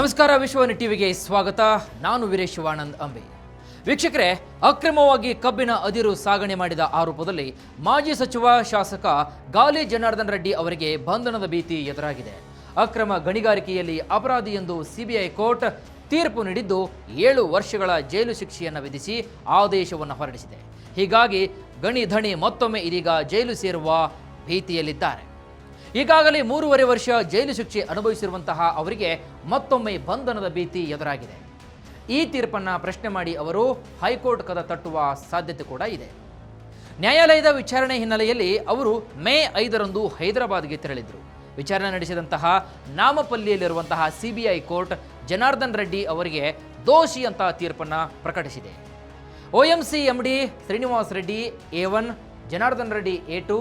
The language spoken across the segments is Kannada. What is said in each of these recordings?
ನಮಸ್ಕಾರ, ವಿಶ್ವವಾಣಿ ಟಿವಿಗೆ ಸ್ವಾಗತ. ನಾನು ವೀರೇಶ್ ಶಿವಾನಂದ್ ಅಂಬೆ. ವೀಕ್ಷಕರೇ, ಅಕ್ರಮವಾಗಿ ಕಬ್ಬಿನ ಅದಿರು ಸಾಗಣೆ ಮಾಡಿದ ಆರೋಪದಲ್ಲಿ ಮಾಜಿ ಸಚಿವ ಶಾಸಕ ಗಾಲಿ ಜನಾರ್ದನ್ ರೆಡ್ಡಿ ಅವರಿಗೆ ಬಂಧನದ ಭೀತಿ ಎದುರಾಗಿದೆ. ಅಕ್ರಮ ಗಣಿಗಾರಿಕೆಯಲ್ಲಿ ಅಪರಾಧಿ ಎಂದು ಸಿಬಿಐ ಕೋರ್ಟ್ ತೀರ್ಪು ನೀಡಿದ್ದು 7 ವರ್ಷಗಳ ಜೈಲು ಶಿಕ್ಷೆಯನ್ನು ವಿಧಿಸಿ ಆದೇಶವನ್ನು ಹೊರಡಿಸಿದೆ. ಹೀಗಾಗಿ ಗಣಿ ಧಣಿ ಮತ್ತೊಮ್ಮೆ ಇದೀಗ ಜೈಲು ಸೇರುವ ಭೀತಿಯಲ್ಲಿದ್ದಾರೆ. ಈಗಾಗಲೇ 3.5 ವರ್ಷ ಜೈಲು ಶಿಕ್ಷೆ ಅನುಭವಿಸಿರುವಂತಹ ಅವರಿಗೆ ಮತ್ತೊಮ್ಮೆ ಬಂಧನದ ಭೀತಿ ಎದುರಾಗಿದೆ. ಈ ತೀರ್ಪನ್ನು ಪ್ರಶ್ನೆ ಮಾಡಿ ಅವರು ಹೈಕೋರ್ಟ್ ಕದ ತಟ್ಟುವ ಸಾಧ್ಯತೆ ಕೂಡ ಇದೆ. ನ್ಯಾಯಾಲಯದ ವಿಚಾರಣೆ ಹಿನ್ನೆಲೆಯಲ್ಲಿ ಅವರು ಮೇ 5ರಂದು ಹೈದರಾಬಾದ್ಗೆ ತೆರಳಿದ್ರು. ವಿಚಾರಣೆ ನಡೆಸಿದಂತಹ ನಾಮಪಲ್ಲಿಯಲ್ಲಿರುವಂತಹ ಸಿಬಿಐ ಕೋರ್ಟ್ ಜನಾರ್ದನ್ ರೆಡ್ಡಿ ಅವರಿಗೆ ದೋಷಿ ಅಂತ ತೀರ್ಪನ್ನು ಪ್ರಕಟಿಸಿದೆ. OMC MD Srinivas Reddy A1, Janardhan Reddy A2,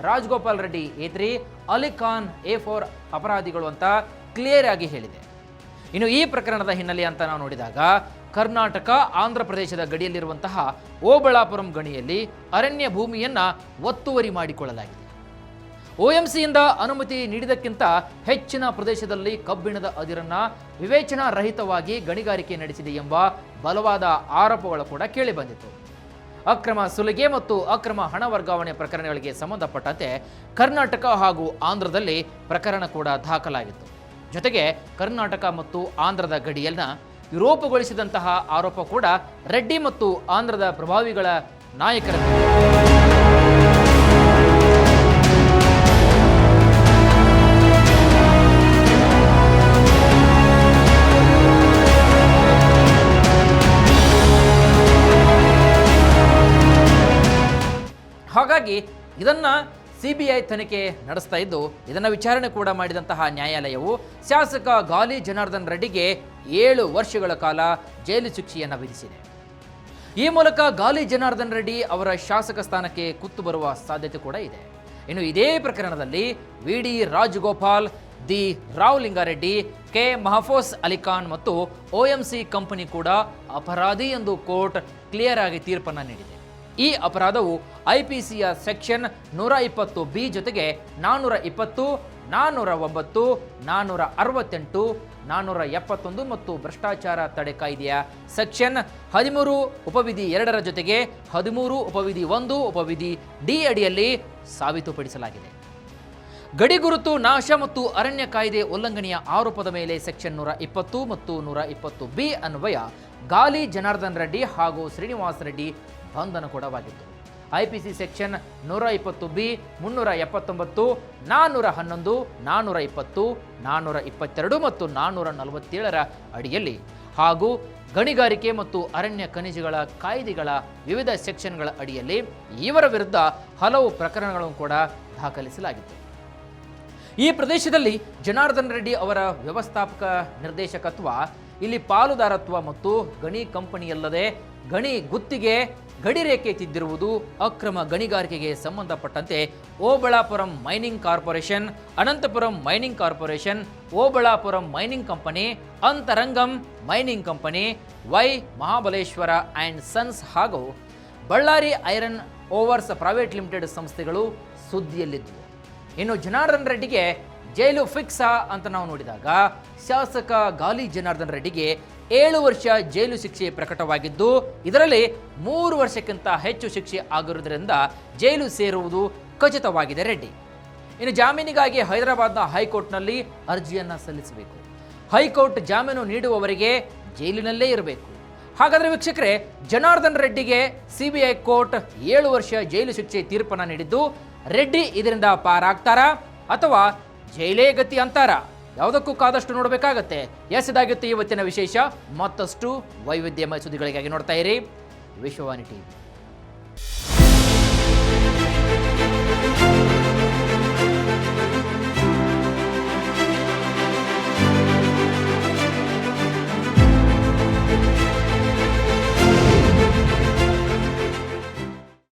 Rajagopal Reddy A3, Ali Khan A4 ಅಪರಾಧಿಗಳು ಅಂತ ಕ್ಲಿಯರ್ ಆಗಿ ಹೇಳಿದೆ. ಇನ್ನು ಈ ಪ್ರಕರಣದ ಹಿನ್ನೆಲೆ ಅಂತ ನಾವು ನೋಡಿದಾಗ ಕರ್ನಾಟಕ ಆಂಧ್ರ ಪ್ರದೇಶದ ಗಡಿಯಲ್ಲಿರುವಂತಹ ಓಬಳಾಪುರಂ ಗಣಿಯಲ್ಲಿ ಅರಣ್ಯ ಭೂಮಿಯನ್ನ ಒತ್ತುವರಿ ಮಾಡಿಕೊಳ್ಳಲಾಗಿದೆ. OMCಯಿಂದ ಅನುಮತಿ ನೀಡಿದಕ್ಕಿಂತ ಹೆಚ್ಚಿನ ಪ್ರದೇಶದಲ್ಲಿ ಕಬ್ಬಿಣದ ಅದಿರನ್ನ ವಿವೇಚನಾ ರಹಿತವಾಗಿ ಗಣಿಗಾರಿಕೆ ನಡೆಸಿದೆ ಎಂಬ ಬಲವಾದ ಆರೋಪಗಳು ಕೂಡ ಕೇಳಿಬಂದಿತು. ಅಕ್ರಮ ಸುಲಿಗೆ ಮತ್ತು ಅಕ್ರಮ ಹಣ ವರ್ಗಾವಣೆ ಪ್ರಕರಣಗಳಿಗೆ ಸಂಬಂಧಪಟ್ಟಂತೆ ಕರ್ನಾಟಕ ಹಾಗೂ ಆಂಧ್ರದಲ್ಲಿ ಪ್ರಕರಣ ಕೂಡ ದಾಖಲಾಗಿತ್ತು. ಜೊತೆಗೆ ಕರ್ನಾಟಕ ಮತ್ತು ಆಂಧ್ರದ ಗಡಿಯನ್ನ ವಿರೂಪಗೊಳಿಸಿದಂತಹ ಆರೋಪ ಕೂಡ ರೆಡ್ಡಿ ಮತ್ತು ಆಂಧ್ರದ ಪ್ರಭಾವಿಗಳ ನಾಯಕರ ಹಾಗಾಗಿ ಇದನ್ನ ಸಿಬಿಐ ತನಿಖೆ ನಡೆಸ್ತಾ ಇದ್ದು, ಇದನ್ನು ವಿಚಾರಣೆ ಕೂಡ ಮಾಡಿದಂತಹ ನ್ಯಾಯಾಲಯವು ಶಾಸಕ ಗಾಲಿ ಜನಾರ್ದನ್ ರೆಡ್ಡಿಗೆ 7 ವರ್ಷಗಳ ಕಾಲ ಜೈಲು ಶಿಕ್ಷೆಯನ್ನು ವಿಧಿಸಿದೆ. ಈ ಮೂಲಕ ಗಾಲಿ ಜನಾರ್ದನ್ ರೆಡ್ಡಿ ಅವರ ಶಾಸಕ ಸ್ಥಾನಕ್ಕೆ ಕುತ್ತು ಬರುವ ಸಾಧ್ಯತೆ ಕೂಡ ಇದೆ. ಇನ್ನು ಇದೇ ಪ್ರಕರಣದಲ್ಲಿ VD Rajagopal, D Ravlinga Reddy, K Mahfooz Ali Khan ಮತ್ತು OMC ಕಂಪನಿ ಕೂಡ ಅಪರಾಧಿ ಎಂದು ಕೋರ್ಟ್ ಕ್ಲಿಯರ್ ಆಗಿ ತೀರ್ಪನ್ನು ನೀಡಿದೆ. ಈ ಅಪರಾಧವು IPCಯ ಸೆಕ್ಷನ್ 120B ಜೊತೆಗೆ 420, 409, 468, 471 ಮತ್ತು ಭ್ರಷ್ಟಾಚಾರ ತಡೆ ಕಾಯ್ದೆಯ ಸೆಕ್ಷನ್ 13 ಉಪವಿಧಿ 2ರ ಜೊತೆಗೆ 13 ಉಪವಿಧಿ 1 ಉಪವಿಧಿ D ಅಡಿಯಲ್ಲಿ ಸಾಬೀತುಪಡಿಸಲಾಗಿದೆ. ಗಡಿ ಗುರುತು ನಾಶ ಮತ್ತು ಅರಣ್ಯ ಕಾಯ್ದೆ ಉಲ್ಲಂಘನೆಯ ಆರೋಪದ ಮೇಲೆ ಸೆಕ್ಷನ್ 120 ಮತ್ತು 120B ಅನ್ವಯ ಗಾಲಿ ಜನಾರ್ದನ್ ರೆಡ್ಡಿ ಹಾಗೂ ಶ್ರೀನಿವಾಸ್ ರೆಡ್ಡಿ ಬಂಧನಗೊಳಗಾಗಿತ್ತು. IPC ಸೆಕ್ಷನ್ 120B, 379, 411, 420, 422 ಮತ್ತು 447ರ ಅಡಿಯಲ್ಲಿ ಹಾಗೂ ಗಣಿಗಾರಿಕೆ ಮತ್ತು ಅರಣ್ಯ ಖನಿಜಗಳ ಕಾಯ್ದೆಗಳ ವಿವಿಧ ಸೆಕ್ಷನ್ಗಳ ಅಡಿಯಲ್ಲಿ ಇವರ ವಿರುದ್ಧ ಹಲವು ಪ್ರಕರಣಗಳನ್ನು ಕೂಡ ದಾಖಲಿಸಲಾಗಿತ್ತು. ಈ ಪ್ರದೇಶದಲ್ಲಿ ಜನಾರ್ದನ್ ರೆಡ್ಡಿ ಅವರ ವ್ಯವಸ್ಥಾಪಕ ನಿರ್ದೇಶಕತ್ವ, ಇಲ್ಲಿ ಪಾಲುದಾರತ್ವ ಮತ್ತು ಗಣಿ ಕಂಪನಿಯಲ್ಲದೆ ಗಣಿ ಗುತ್ತಿಗೆ, ಗಡಿರೇಖೆ ತಿದ್ದಿರುವುದು, ಅಕ್ರಮ ಗಣಿಗಾರಿಕೆಗೆ ಸಂಬಂಧಪಟ್ಟಂತೆ Obulapuram mining corporation, Anantapuram mining corporation, Obulapuram mining company, Antharangam mining company, Y Mahabaleshwara and sons ಹಾಗೂ Bellary iron ores private limited ಸಂಸ್ಥೆಗಳು ಸುದ್ದಿಯಲ್ಲಿದ್ದವು. ಇನ್ನು ಜನಾರ್ದನ್ ರೆಡ್ಡಿಗೆ ಜೈಲು ಫಿಕ್ಸಾ ಅಂತ ನಾವು ನೋಡಿದಾಗ ಶಾಸಕ ಗಾಲಿ ಜನಾರ್ದನ್ ರೆಡ್ಡಿಗೆ 7 ವರ್ಷ ಜೈಲು ಶಿಕ್ಷೆ ಪ್ರಕಟವಾಗಿದ್ದು, ಇದರಲ್ಲಿ 3 ವರ್ಷಕ್ಕಿಂತ ಹೆಚ್ಚು ಶಿಕ್ಷೆ ಆಗಿರುವುದರಿಂದ ಜೈಲು ಸೇರುವುದು ಖಚಿತವಾಗಿದೆ ರೆಡ್ಡಿ. ಇನ್ನು ಜಾಮೀನಿಗಾಗಿ ಹೈದರಾಬಾದ್ನ ಹೈಕೋರ್ಟ್ನಲ್ಲಿ ಅರ್ಜಿಯನ್ನು ಸಲ್ಲಿಸಬೇಕು. ಹೈಕೋರ್ಟ್ ಜಾಮೀನು ನೀಡುವವರೆಗೆ ಜೈಲಿನಲ್ಲೇ ಇರಬೇಕು. ಹಾಗಾದರೆ ವೀಕ್ಷಕರೇ, ಜನಾರ್ದನ್ ರೆಡ್ಡಿಗೆ ಸಿಬಿಐ ಕೋರ್ಟ್ 7 ವರ್ಷ ಜೈಲು ಶಿಕ್ಷೆ ತೀರ್ಪನ್ನು ನೀಡಿದ್ದು, ರೆಡ್ಡಿ ಇದರಿಂದ ಪಾರಾಗ್ತಾರಾ ಅಥವಾ ಜೈಲೇ ಗತಿ ಅಂತಾರಾ? ಯಾವುದಕ್ಕೂ ಕಾದಷ್ಟು ನೋಡಬೇಕಾಗತ್ತೆ. ಇದಾಗಿತ್ತು ಇವತ್ತಿನ ವಿಶೇಷ. ಮತ್ತಷ್ಟು ವೈವಿಧ್ಯಮಯ ಸುದ್ದಿಗಳಿಗಾಗಿ ನೋಡ್ತಾ ಇರಿ ವಿಶ್ವವಾಣಿ ಟಿವಿ.